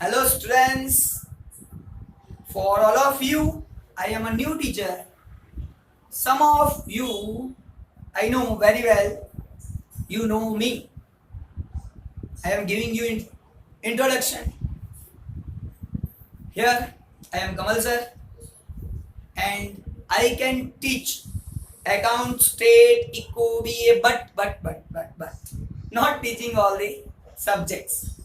Hello students, for all of you, I am a new teacher. Some of you I know very well, you know me. I am giving you introduction. Here I am Kamal sir and I can teach account, state, eco, BA, but not teaching all the subjects.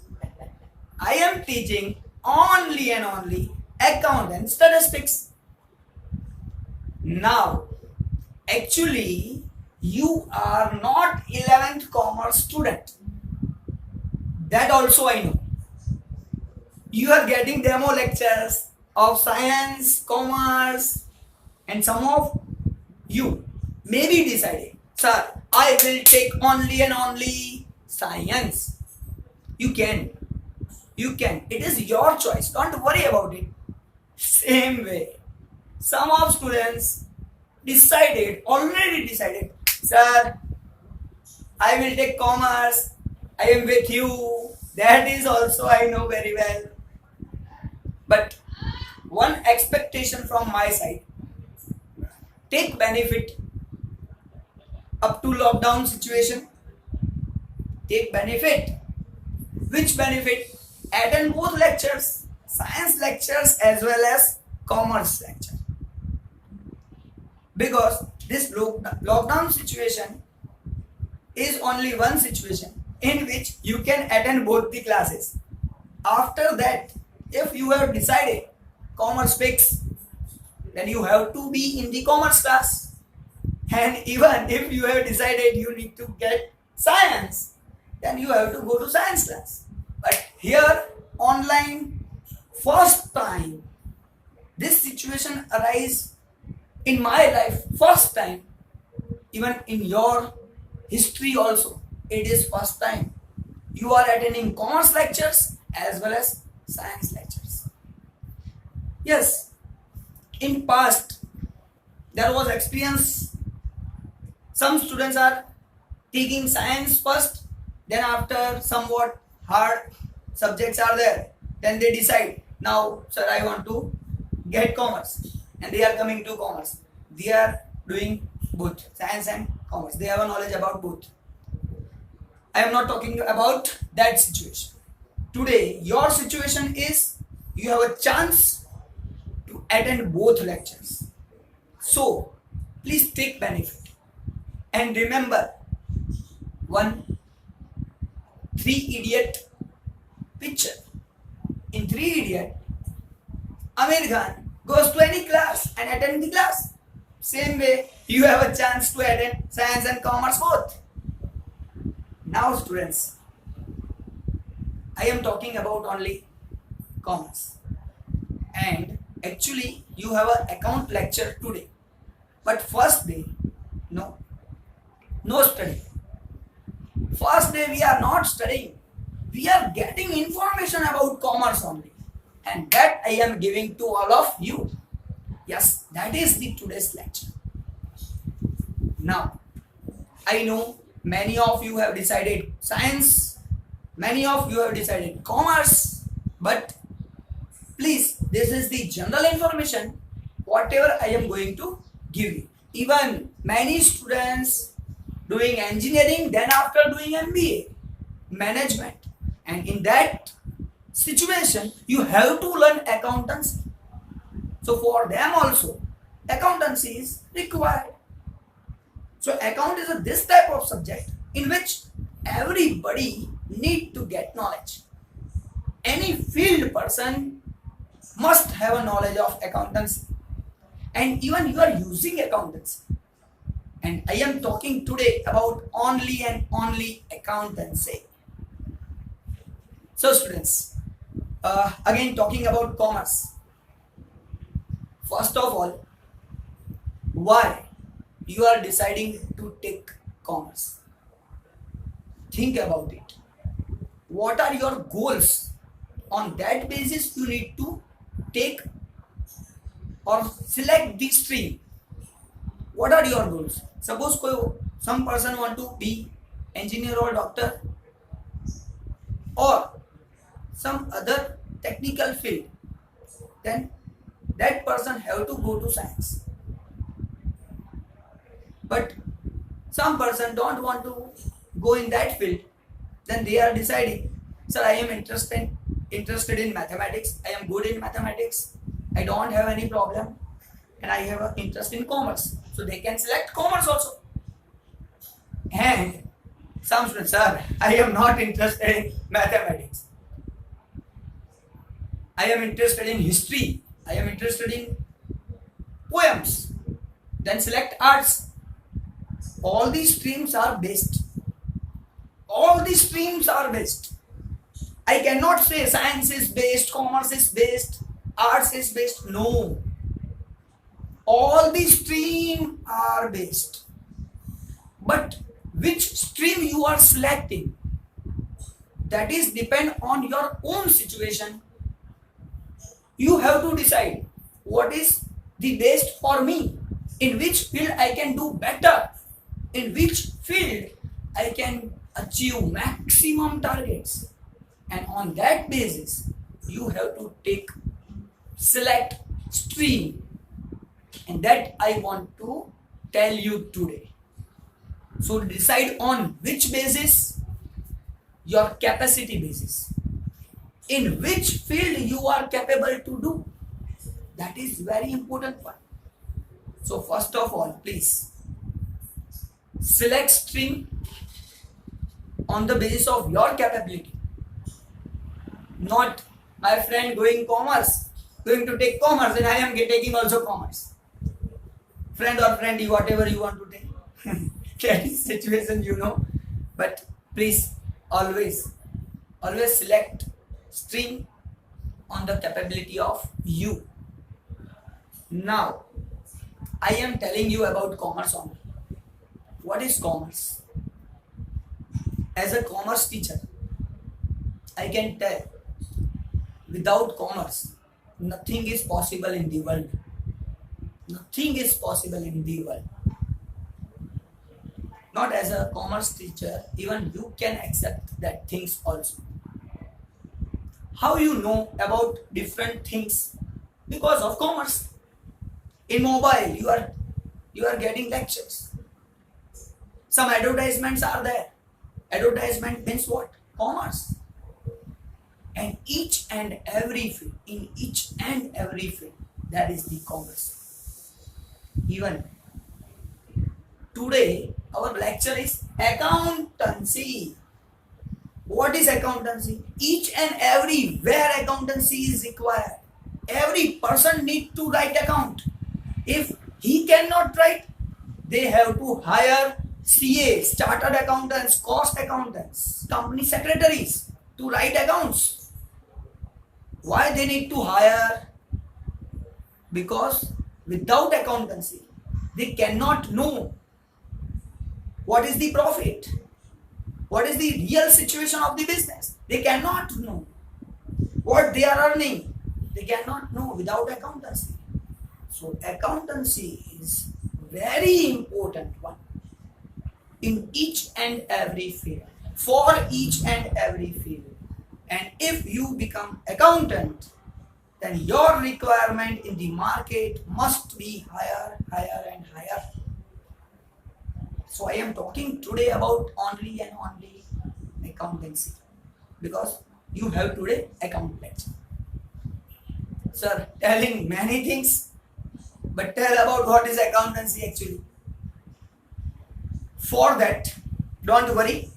I am teaching only and only account and statistics. Now, actually, you are not 11th commerce student. That also I know. You are getting demo lectures of science, commerce, and some of you may be deciding, sir, I will take only and only science. You can. You can. It is your choice. Don't worry about it. Same way. Some of students already decided, sir, I will take commerce. I am with you. That is also I know very well. But one expectation from my side, take benefit up to lockdown situation. Take benefit. Which benefit? Attend both lectures, science lectures as well as commerce lecture. Because this lockdown situation is only one situation in which you can attend both the classes. After that, if you have decided commerce fix, then you have to be in the commerce class. And even if you have decided you need to get science, then you have to go to science class. But here, online, first time, this situation arise in my life, first time, even in your history also, it is first time. You are attending commerce lectures as well as science lectures. Yes, in past, there was experience. Some students are taking science first, then after somewhat hard subjects are there, then they decide, now sir, I want to get commerce, and they are coming to commerce. They are doing both science and commerce. They have a knowledge about both. I am not talking about that situation. Today, your situation is you have a chance to attend both lectures. So, please take benefit. And remember, one Three Idiot picture. In Three Idiot, Amir Khan goes to any class and attend the class. Same way, you have a chance to attend science and commerce both. Now, students, I am talking about only commerce. And actually, you have an account lecture today. But first day, no study. First day, we are not studying. We are getting information about commerce only. And that I am giving to all of you. Yes, that is the today's lecture. Now, I know many of you have decided science, many of you have decided commerce, but please, this is the general information, whatever I am going to give you. Even many students doing engineering, then after doing MBA, management, and in that situation, you have to learn accountancy. So for them also, accountancy is required. So account is this type of subject in which everybody need to get knowledge. Any field person must have a knowledge of accountancy. And even you are using accountancy. And I am talking today about only and only accountancy. So students, again talking about commerce. First of all, why you are deciding to take commerce? Think about it. What are your goals? On that basis, you need to take or select the stream. What are your goals? Suppose some person want to be engineer or doctor or some other technical field, then that person have to go to science. But some person don't want to go in that field, then they are deciding, sir, I am interested in mathematics, I am good in mathematics, I don't have any problem, and I have an interest in commerce. So they can select commerce also. And some students, sir, I am not interested in mathematics, I am interested in history, I am interested in poems, then select arts. All these streams are best. All these streams are best. I cannot say science is best, commerce is best, arts is best. No. All these streams are best. But which stream you are selecting, that is depend on your own situation. You have to decide what is the best for me, in which field I can do better, in which field I can achieve maximum targets, and on that basis you have to select stream, and that I want to tell you today. So decide on which basis, your capacity basis, in which field you are capable to do. That is very important one. So first of all, please select stream on the basis of your capability. Not my friend going to take commerce, and I am taking also commerce. Friend or friendly, whatever you want to take. That is situation, you know. But please always select stream on the capability of you. Now, I am telling you about commerce only. What is commerce? As a commerce teacher, I can tell, without commerce, nothing is possible in the world. Nothing is possible in the world. Not as a commerce teacher, even you can accept that things also. How you know about different things? Because of commerce. In mobile, you are getting lectures. Some advertisements are there. Advertisement means what? Commerce. And each and every field, in each and every field, that is the commerce. Even today, our lecture is accountancy. What is accountancy? Each and everywhere accountancy is required. Every person needs to write account. If he cannot write, they have to hire CAs, chartered accountants, cost accountants, company secretaries to write accounts. Why they need to hire? Because without accountancy, they cannot know what is the profit, what is the real situation of the business. They cannot know what they are earning. They cannot know without accountancy. So accountancy is very important one in each and every field, for each and every field. And if you become accountant, then your requirement in the market must be higher, higher and higher. So I am talking today about only and only accountancy, because you have today account lecture. Sir, telling many things, but tell about what is accountancy actually. For that, don't worry.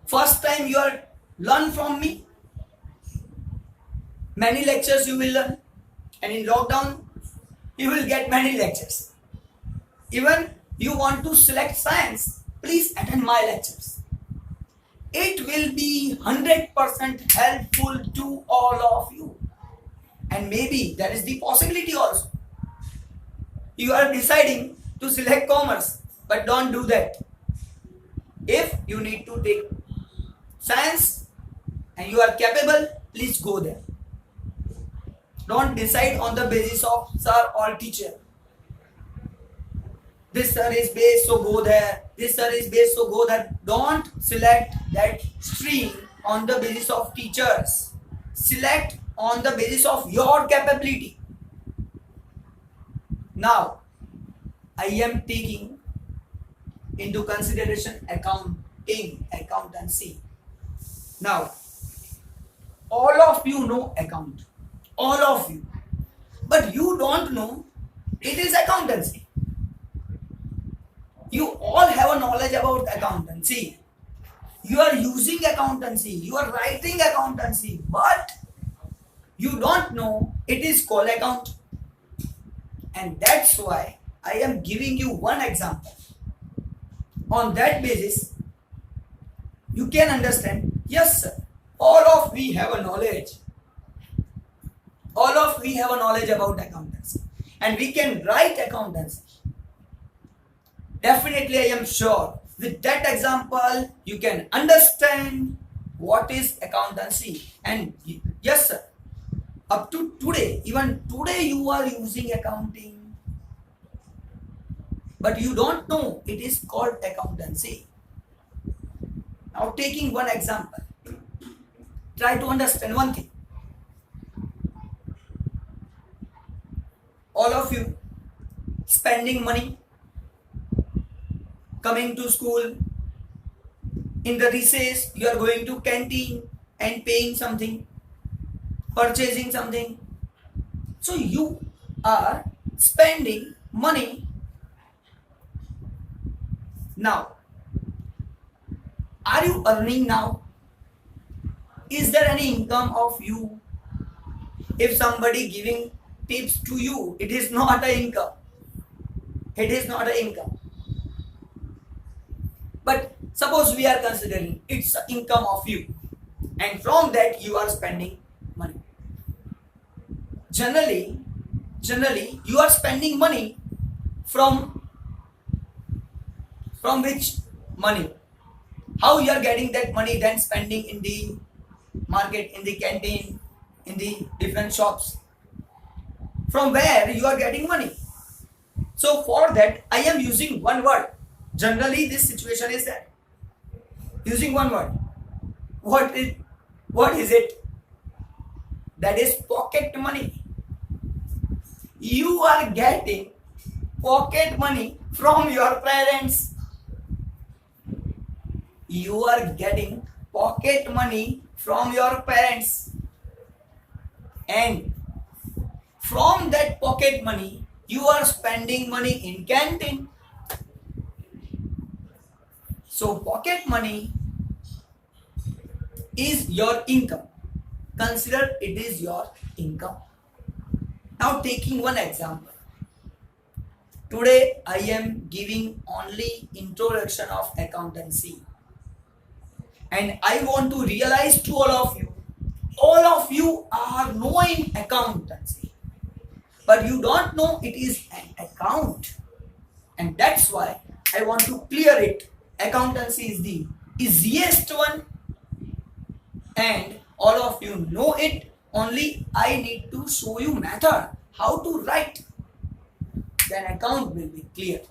First time you are learn from me. Many lectures you will learn, and in lockdown you will get many lectures. Even you want to select science, please attend my lectures. It will be 100% helpful to all of you. And maybe there is the possibility also. You are deciding to select commerce, but don't do that. If you need to take science and you are capable, please go there. Don't decide on the basis of sir or teacher. This sir is best, so go there. This sir is best, so go there. Don't select that stream on the basis of teachers. Select on the basis of your capability. Now, I am taking into consideration accountancy. Now, all of you know account, all of you, but you don't know it is accountancy. You all have a knowledge about accountancy. You are using accountancy, you are writing accountancy, but you don't know it is called account. And that's why I am giving you one example. On that basis, you can understand, yes sir, all of we have a knowledge. All of we have a knowledge about accountancy. And we can write accountancy. Definitely I am sure with that example, you can understand what is accountancy. And yes sir, up to today, even today you are using accounting, but you don't know it is called accountancy. Now taking one example, try to understand one thing. All of you spending money, coming to school, in the recess you are going to canteen and paying something, purchasing something. So you are spending money. Now, are you earning now? Is there any income of you? If somebody giving tips to you, it is not an income. It is not an income. But suppose we are considering it's an income of you, and from that you are spending money. Generally you are spending money from which money? How you are getting that money, then spending in the market, in the canteen, in the different shops? From where you are getting money? So for that I am using one word. Generally this situation is that using one word. What is it? That is pocket money. You are getting pocket money from your parents. You are getting pocket money from your parents, and from that pocket money you are spending money in canteen. So pocket money is your income. Consider it is your income. Now taking one example. Today I am giving only introduction of accountancy. And I want to realize to all of you are knowing accountancy, but you don't know it is an account. And that's why I want to clear it. Accountancy is the easiest one, and all of you know it. Only I need to show you method how to write, then account will be clear.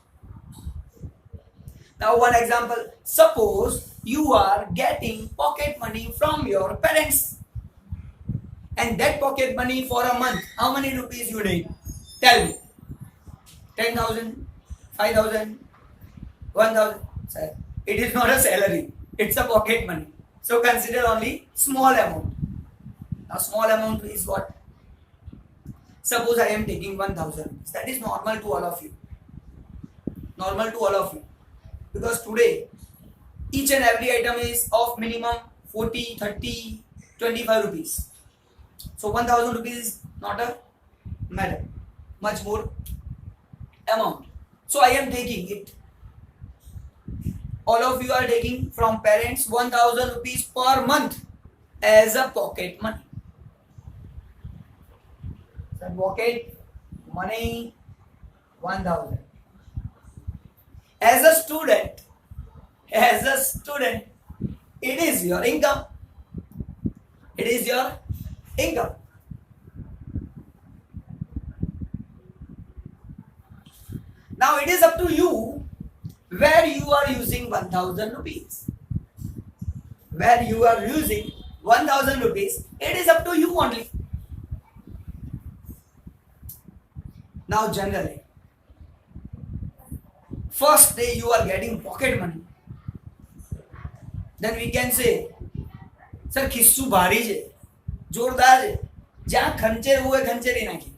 Now one example, suppose you are getting pocket money from your parents, and that pocket money for a month, how many rupees you need? Tell me. 10,000, 5,000, 1,000. Sir, it is not a salary, it's a pocket money. So consider only small amount. Now small amount is what? Suppose I am taking 1,000. That is normal to all of you. Normal to all of you. Because today, each and every item is of minimum 40, 30, 25 rupees. So 1,000 rupees is not a matter. Much more amount. So I am taking it. All of you are taking from parents 1,000 rupees per month as a pocket money. So pocket money 1,000. As a student, it is your income. It is your income. Now it is up to you where you are using 1,000 rupees. where you are using 1000 rupees, it is up to you only. Now generally, first day you are getting pocket money, then we can say, sir ખિસ્સું ભારી છે, જોરદાર છે, જ્યાં ખંચેર હોય ખંચેરી નાખી.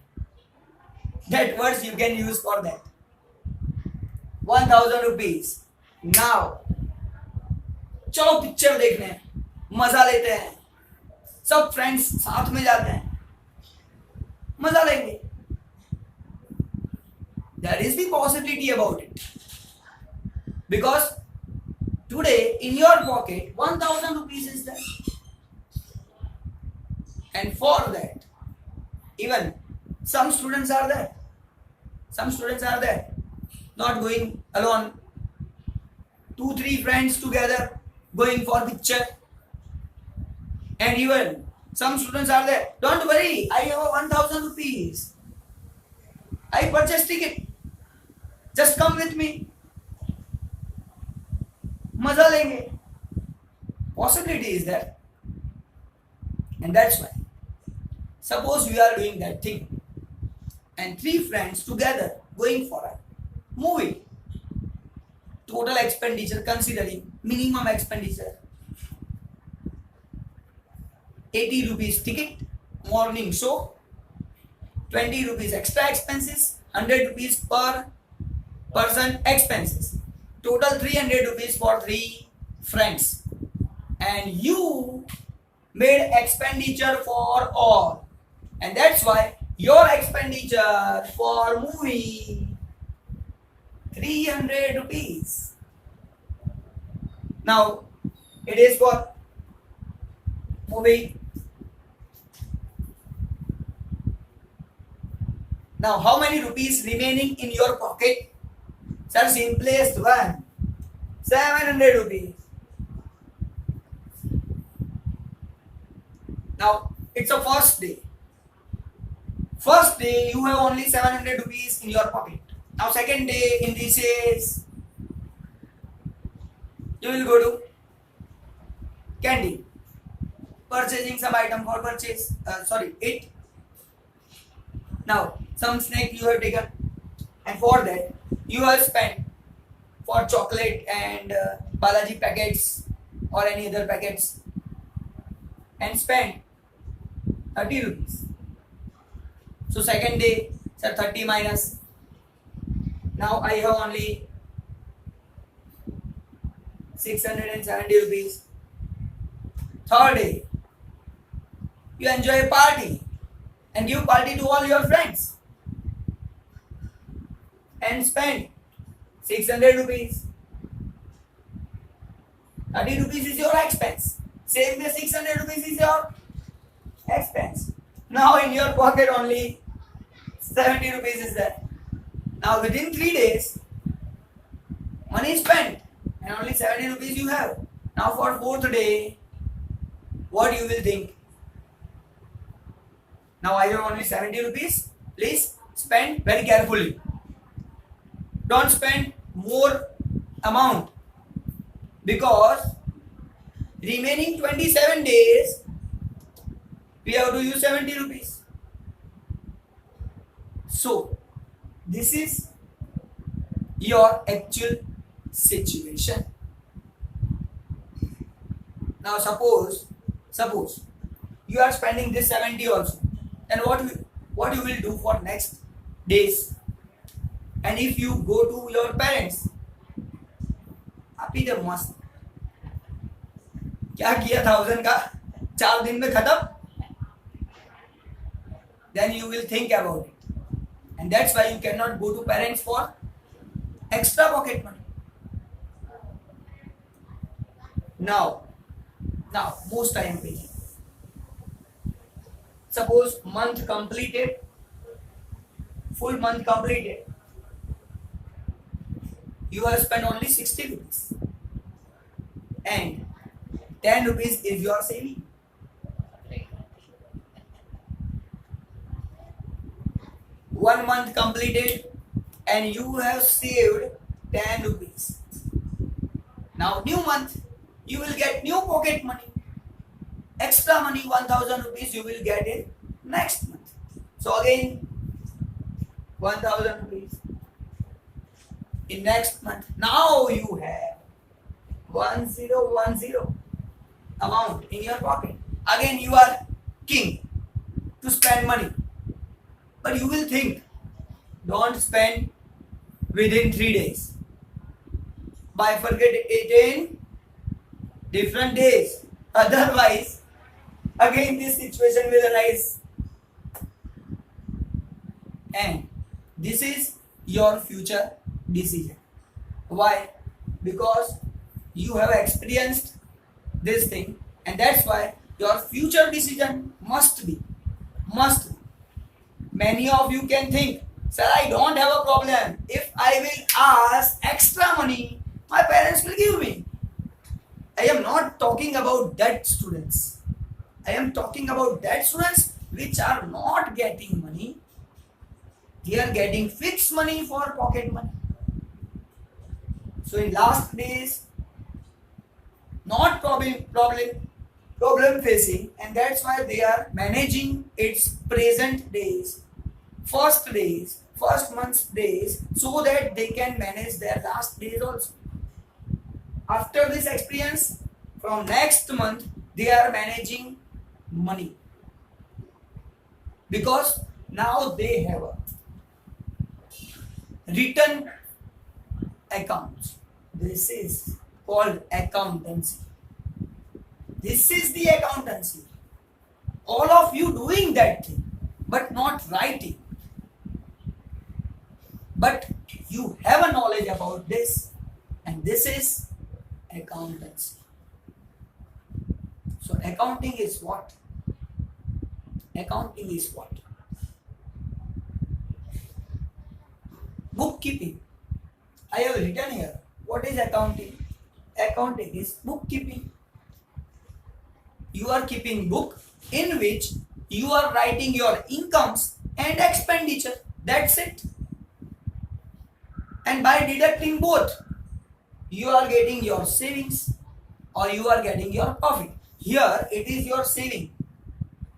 That words you can use for that. 1000 rupees. Now चलो picture देखने, मजा लेते हैं, सब फ्रेंड्स साथ में जाते हैं, मजा लेंगे. There is the possibility about it, because today in your pocket 1000 rupees is there, and for that even some students are there, not going alone, 2-3 friends together going for picture, and even some students are there, don't worry, I have 1000 rupees, I purchase ticket, just come with me, मजा लेंगे. Possibility is there, and that's why suppose we are doing that thing and 3 friends together going for a movie, total expenditure considering minimum expenditure 80 rupees ticket, morning show, 20 rupees extra expenses, 100 rupees per person expenses, total 300 rupees for 3 friends, and you made expenditure for all, and that's why your expenditure for movie 300 rupees. Now it is for movie. Now how many rupees remaining in your pocket? Sir, simplest one, 700 rupees. Now it's a first day. First day you have only 700 rupees in your pocket. Now second day in this is you will go to canteen, purchasing some item for purchase, eat. Now some snack you have taken, and for that you have spent for chocolate and Balaji packets or any other packets, and spent 30 rupees. So second day, sir, 30 minus. Now I have only 670 rupees. Third day, you enjoy a party and give party to all your friends and spend 600 rupees. 30 rupees is your expense. Same way 600 rupees is your expense. Now in your pocket only 70 rupees is there. Now within 3 days, money is spent and only 70 rupees you have. Now for 4th day, what you will think? Now I have only 70 rupees. Please spend very carefully. Don't spend more amount, because remaining 27 days we have to use 70 rupees. So this is your actual situation. Now suppose you are spending this 70 also, then what you will do for next days? And if you go to your parents, आपी जब मस्त क्या किया 1000 का 4 दिन में खत्म, then you will think about it, and that's why you cannot go to parents for extra pocket money. Now most time paying. Suppose month completed, full month completed, you have spent only 60 rupees, and 10 rupees is your saving. One month completed and you have saved 10 rupees. Now new month, you will get new pocket money. Extra money, 1000 rupees you will get in next month. So again 1000 rupees in next month. Now you have 1010 amount in your pocket. Again you are king to spend money. But you will think, don't spend within 3 days. Bifurcate it in different days. Otherwise, again this situation will arise. And this is your future decision. Why? Because you have experienced this thing, and that's why your future decision must be. Many of you can think, sir, I don't have a problem. If I will ask extra money, my parents will give me. I am not talking about that students. I am talking about that students which are not getting money. They are getting fixed money for pocket money. So in last days, not problem facing, and that's why they are managing its present days, first month's days, so that they can manage their last days also. After this experience, from next month they are managing money, because now they have a written accounts. This is called accountancy. This is the accountancy. All of you doing that thing, but not writing. But you have a knowledge about this, and this is accountancy. So accounting is what? Accounting is what? Bookkeeping. I have written here. What is accounting? Accounting is bookkeeping. You are keeping book in which you are writing your incomes and expenditure. That's it. And by deducting both, you are getting your savings or you are getting your profit. Here it is your saving,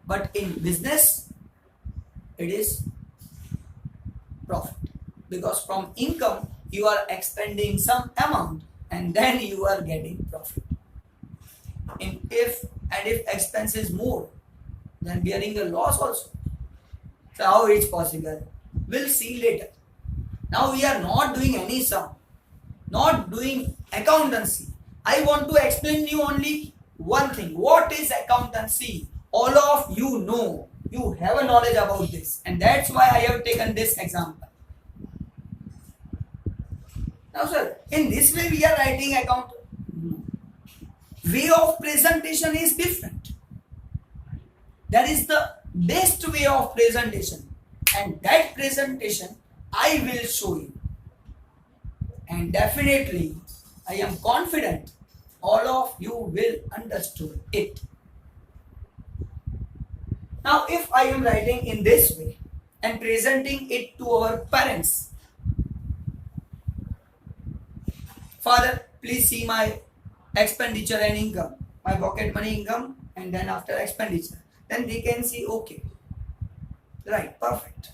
but in business it is profit, because from income you are expending some amount and then you are getting profit. If expense is more, then bearing a loss also. So how it's possible? We'll see later. Now we are not doing any sum, not doing accountancy. I want to explain you only one thing. What is accountancy? All of you know, you have a knowledge about this, and that's why I have taken this example. Now sir, in this way we are writing account. Way of presentation is different. That is the best way of presentation, and that presentation I will show you. And definitely I am confident all of you will understood it. Now if I am writing in this way and presenting it to our parents, father, please see my expenditure and income, my pocket money income, and then after expenditure, then they can see, okay, right, perfect.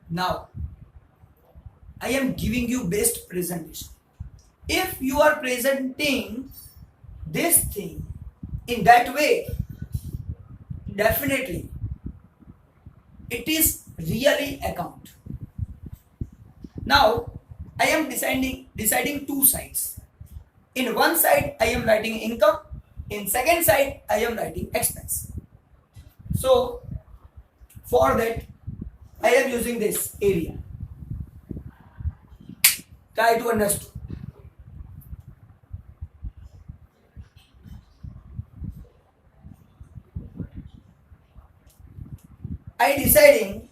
Now I am giving you best presentation. If you are presenting this thing in that way, definitely it is really account. Now I am deciding two sides. In one side I am writing income, in second side I am writing expense. So for that I am using this area. Try to understand. I deciding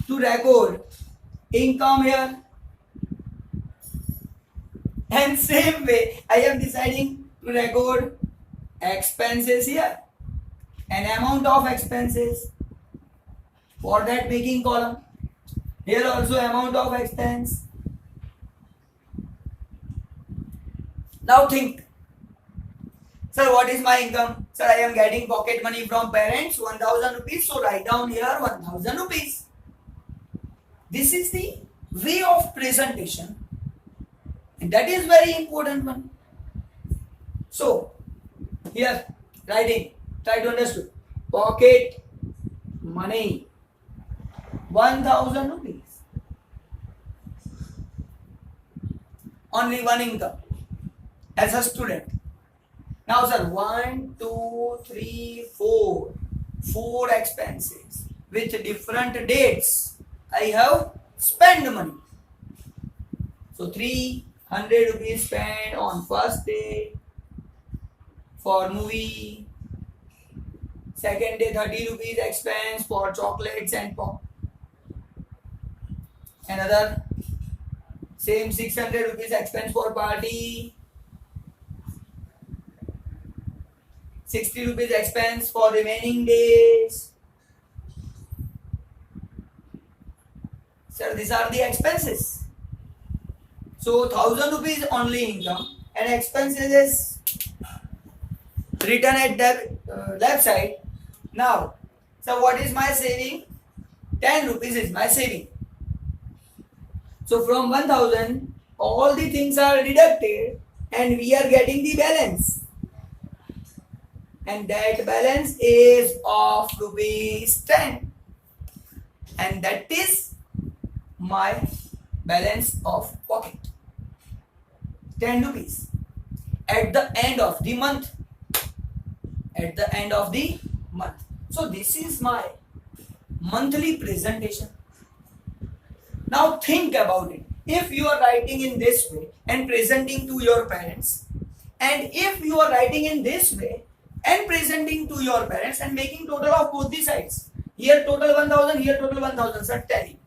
to record income here, and same way I am deciding to record expenses here, an amount of expenses. For that making column, here also amount of expense. Now think, sir, what is my income? Sir, I am getting pocket money from parents, 1000 rupees. So write down here 1000 rupees. This is the way of presentation, and that is very important one. So here writing, try to understand. Pocket money 1000 rupees. Only one income as a student. Now sir, 1, 2, 3, 4. 4 expenses with different dates. I have spent money. So 300 rupees spent on first day for movie. Second day 30 rupees expense for chocolates and pop. Another same 600 rupees expense for party. 60 rupees expense for remaining days. Sir, these are the expenses. So 1000 rupees only income and expenses is written at the left side. Now, so what is my saving? 10 rupees is my saving. So from 1000, all the things are deducted and we are getting the balance. And that balance is of rupees 10. And that is my balance of pocket. 10 rupees. At the end of the month. At the end of the month. So this is my monthly presentation. Now think about it. If you are writing in this way and presenting to your parents, and if you are writing in this way and presenting to your parents and making total of both the sides, here total 1000, here total 1000, sir, tally.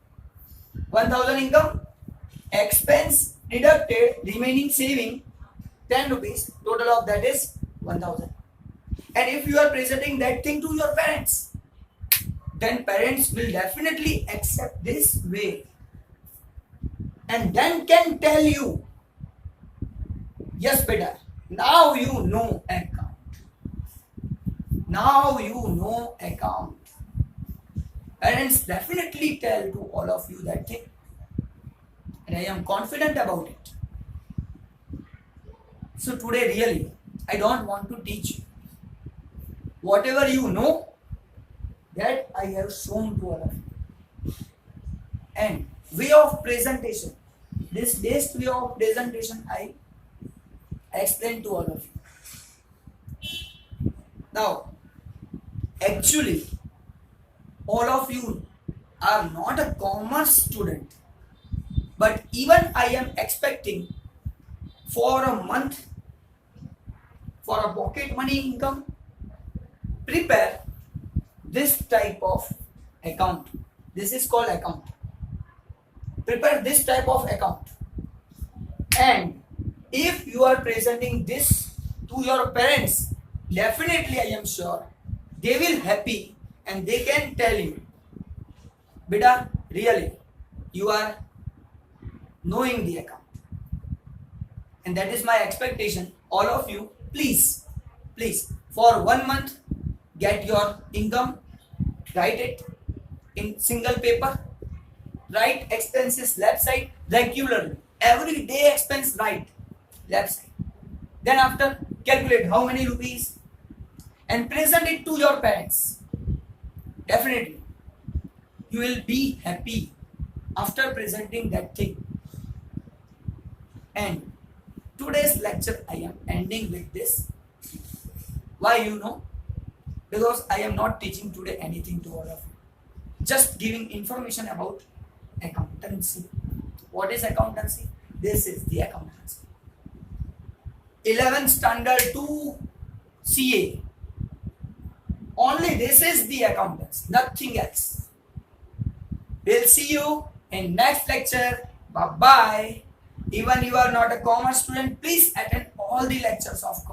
1000 income, expense deducted, remaining saving 10 rupees, total of that is 1000. And if you are presenting that thing to your parents, then parents will definitely accept this way and then can tell you, yes beta, now you know account. Now you know account. Parents definitely tell to all of you that thing. And I am confident about it. So today really, I don't want to teach you. Whatever you know, that I have shown to all of you. And way of presentation, this best way of presentation I explained to all of you. Now, actually, all of you are not a commerce student, but even I am expecting for a month, for a pocket money income, prepare this type of account. This is called account. Prepare this type of account. And if you are presenting this to your parents, definitely I am sure they will happy and they can tell you, beta, really, you are knowing the account. And that is my expectation. All of you, please, for 1 month, get your income, write it in single paper, write expenses left side regularly. Every day expense write left side. Then after calculate how many rupees and present it to your parents. Definitely you will be happy after presenting that thing. And today's lecture I am ending with this. Why you know? Because I am not teaching today anything to all of you. Just giving information about accountancy. What is accountancy? This is the accountancy. 11th standard 2 CA. Only this is the accountancy, nothing else. We'll see you in next lecture. Bye bye. Even you are not a commerce student, please attend all the lectures of